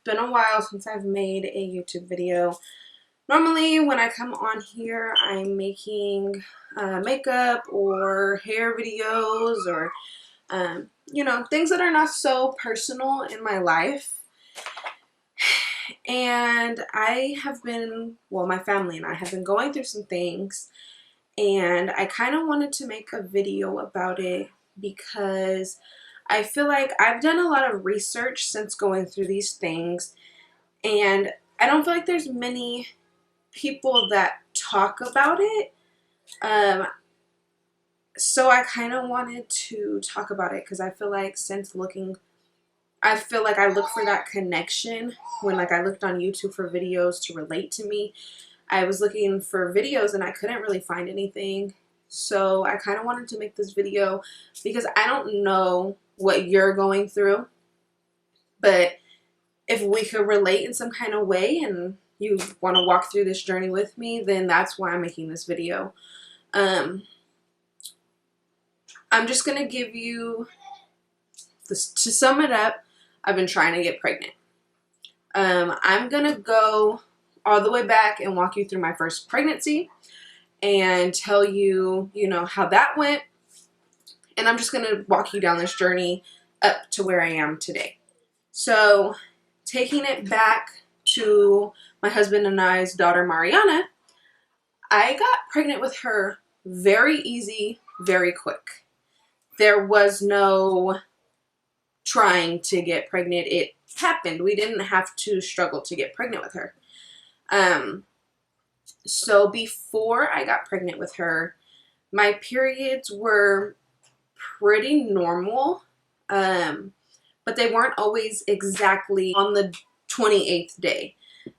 been a while since I've made a YouTube video. Normally when I come on here, I'm making makeup or hair videos or you know, things that are not so personal in my life. And I have been, well, my family and I have been going through some things, and I kind of wanted to make a video about it because I feel like I've done a lot of research since going through these things, and I don't feel like there's many people that talk about it. So I kind of wanted to talk about it because I feel like I look for that connection when like I looked on YouTube for videos to relate to me. I was looking for videos and I couldn't really find anything. So I kind of wanted to make this video because I don't know what you're going through, but if we could relate in some kind of way and you want to walk through this journey with me, then that's why I'm making this video. I'm just going to give you this, to sum it up, I've been trying to get pregnant. I'm going to go all the way back and walk you through my first pregnancy and tell you, you know, how that went. And I'm just going to walk you down this journey up to where I am today. So taking it back to my husband and I's daughter, Mariana, I got pregnant with her very easy, very quick. There was no trying to get pregnant. It happened. We didn't have to struggle to get pregnant with her. So before I got pregnant with her, my periods were pretty normal, but they weren't always exactly on the 28th day.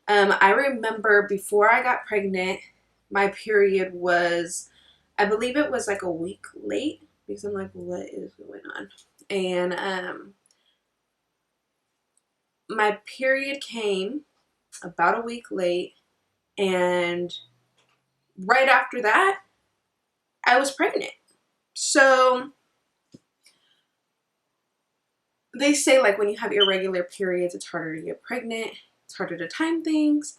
I remember before I got pregnant, my period was, I believe it was like a week late, because I'm like, what is going on? And my period came about a week late, and right after that, I was pregnant. So they say like when you have irregular periods, it's harder to get pregnant. It's harder to time things.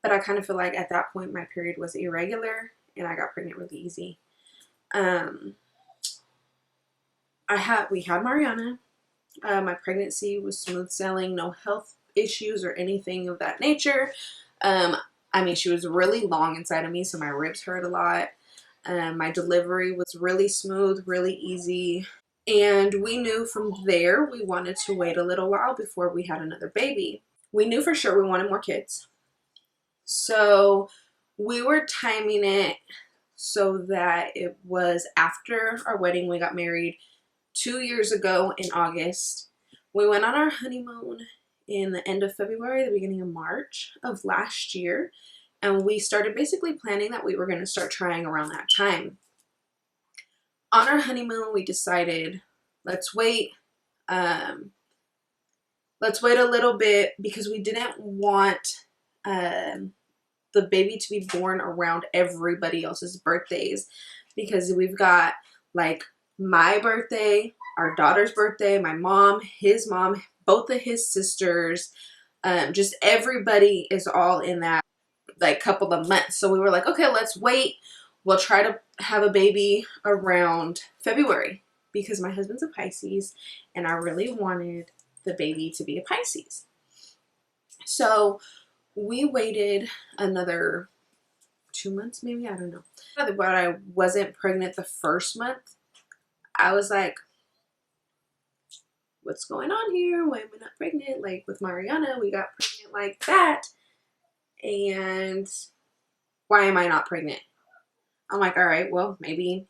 But I kind of feel like at that point my period was irregular and I got pregnant really easy. We had Mariana. My pregnancy was smooth sailing, no health issues or anything of that nature. I mean, she was really long inside of me, so my ribs hurt a lot. My delivery was really smooth, really easy. And we knew from there we wanted to wait a little while before we had another baby. We knew for sure we wanted more kids. So we were timing it so that it was after our wedding. We got married 2 years ago in August. We went on our honeymoon in the end of February, the beginning of March of last year. And we started basically planning that we were going to start trying around that time. On our honeymoon, we decided, let's wait. Let's wait a little bit because we didn't want the baby to be born around everybody else's birthdays, because we've got like my birthday, our daughter's birthday, my mom, his mom, both of his sisters, just everybody is all in that like couple of months. So we were like, okay, let's wait. We'll try to have a baby around February because my husband's a Pisces and I really wanted the baby to be a Pisces. So we waited another 2 months, maybe, I don't know. But I wasn't pregnant the first month. I was like, what's going on here? Why am I not pregnant? Like with Mariana, we got pregnant like that. And why am I not pregnant? I'm like, all right, well, maybe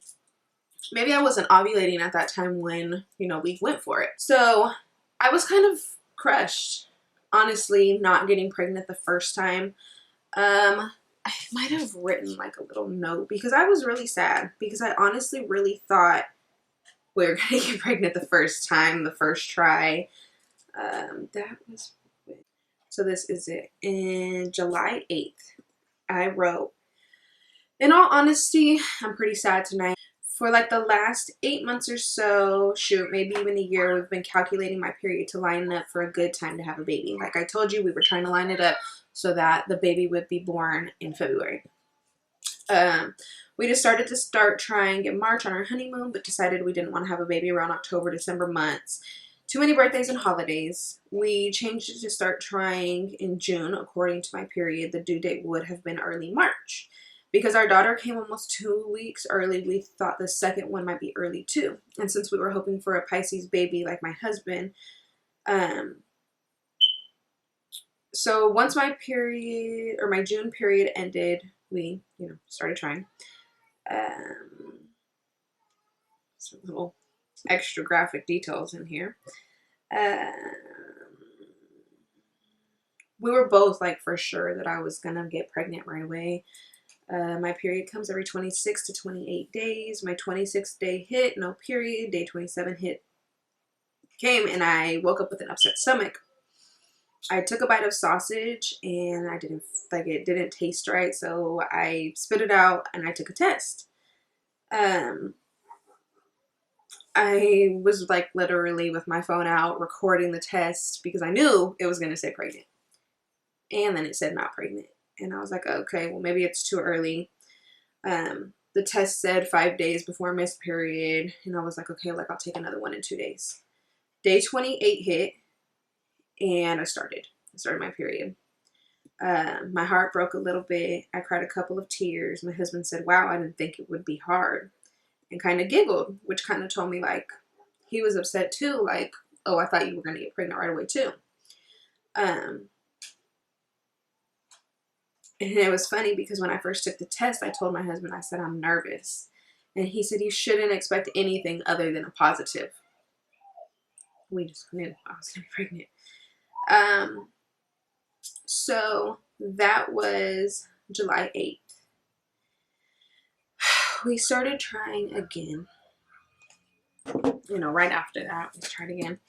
I wasn't ovulating at that time when, you know, we went for it. So I was kind of crushed, honestly, not getting pregnant the first time. I might have written like a little note because I was really sad because I honestly really thought we were going to get pregnant the first time, the first try. That was, so this is it. In July 8th, I wrote, in all honesty, I'm pretty sad tonight. For like the last 8 months or so, shoot, maybe even a year, we've been calculating my period to line up for a good time to have a baby. Like I told you, we were trying to line it up so that the baby would be born in February. We just started trying in March on our honeymoon, but decided we didn't want to have a baby around October, December months. Too many birthdays and holidays. We changed it to start trying in June. According to my period, the due date would have been early March. Because our daughter came almost 2 weeks early, we thought the second one might be early too. And since we were hoping for a Pisces baby like my husband, so once my period, or my June period ended, we, started trying. Some little extra graphic details in here. We were both like for sure that I was gonna get pregnant right away. My period comes every 26 to 28 days. My 26th day hit, no period. Day 27 came, and I woke up with an upset stomach. I took a bite of sausage and it didn't taste right, so I spit it out and I took a test. I was like literally with my phone out recording the test because I knew it was going to say pregnant. And then it said not pregnant. And I was like, okay, well maybe it's too early. The test said 5 days before missed period. And I was like, okay, like I'll take another one in 2 days. Day 28 hit and I started my period. My heart broke a little bit. I cried a couple of tears. My husband said, wow, I didn't think it would be hard. And kind of giggled, which kind of told me like he was upset too. Like, oh, I thought you were going to get pregnant right away too. And it was funny because when I first took the test, I told my husband, I said, I'm nervous. And he said, you shouldn't expect anything other than a positive. We just knew I was going to be pregnant. So that was July 8th. We started trying again. Right after that, we tried again.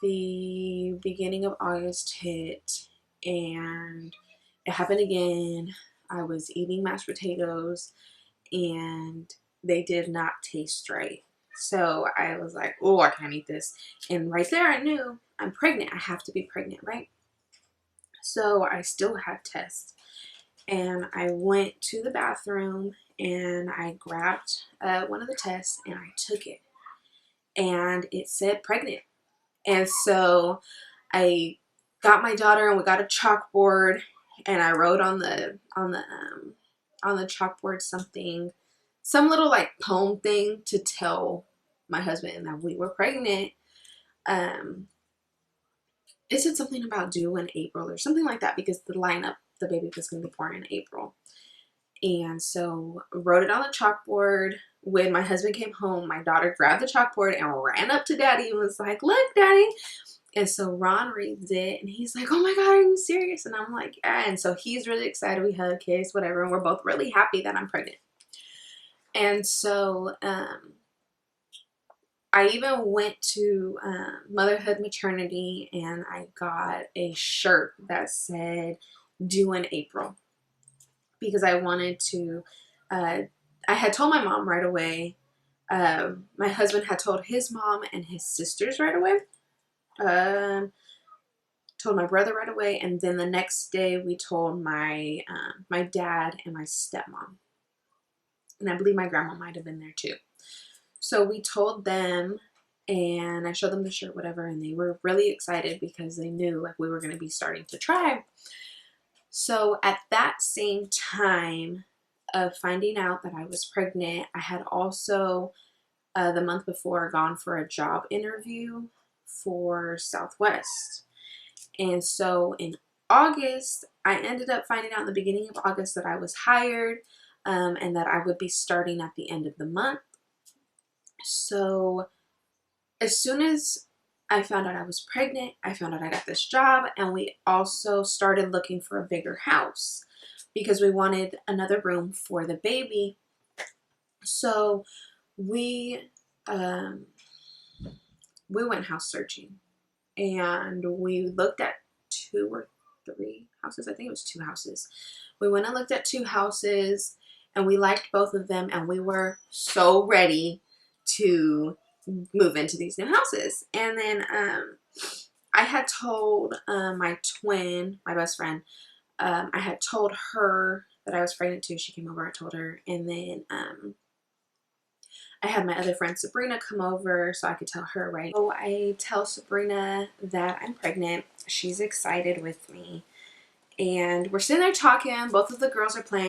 The beginning of August hit, and it happened again. I was eating mashed potatoes, and they did not taste right. So I was like, oh, I can't eat this. And right there, I knew I'm pregnant. I have to be pregnant, right? So I still had tests. And I went to the bathroom and I grabbed one of the tests and I took it. And it said pregnant. And so I got my daughter and we got a chalkboard and I wrote on the chalkboard some little like poem thing to tell my husband that we were pregnant. It said something about due in April or something like that because the baby was going to be born in April. And so wrote it on the chalkboard. When my husband came home, my daughter grabbed the chalkboard and ran up to daddy and was like, look, daddy. And so Ron reads it and he's like, oh my God, are you serious? And I'm like, yeah. And so he's really excited. We hug, kiss, whatever. And we're both really happy that I'm pregnant. And so I even went to Motherhood Maternity and I got a shirt that said due in April because I wanted to, I had told my mom right away. My husband had told his mom and his sisters right away. Told my brother right away. And then the next day we told my dad and my stepmom. And I believe my grandma might have been there too. So we told them and I showed them the shirt, whatever, and they were really excited because they knew like we were going to be starting to try. So at that same time of finding out that I was pregnant, I had also the month before gone for a job interview for Southwest. And so in August, I ended up finding out in the beginning of August that I was hired and that I would be starting at the end of the month. So as soon as I found out I was pregnant, I found out I got this job, and we also started looking for a bigger house because we wanted another room for the baby. So we went house searching and we looked at 2 or 3 houses. I think it was 2 houses. We went and looked at 2 houses and we liked both of them, and we were so ready to move into these new houses. And then I had told my twin, my best friend, I had told her that I was pregnant too. She came over, I told her, and then I had my other friend Sabrina come over so I could tell her, right? So I tell Sabrina that I'm pregnant. She's excited with me. And we're sitting there talking. Both of the girls are playing.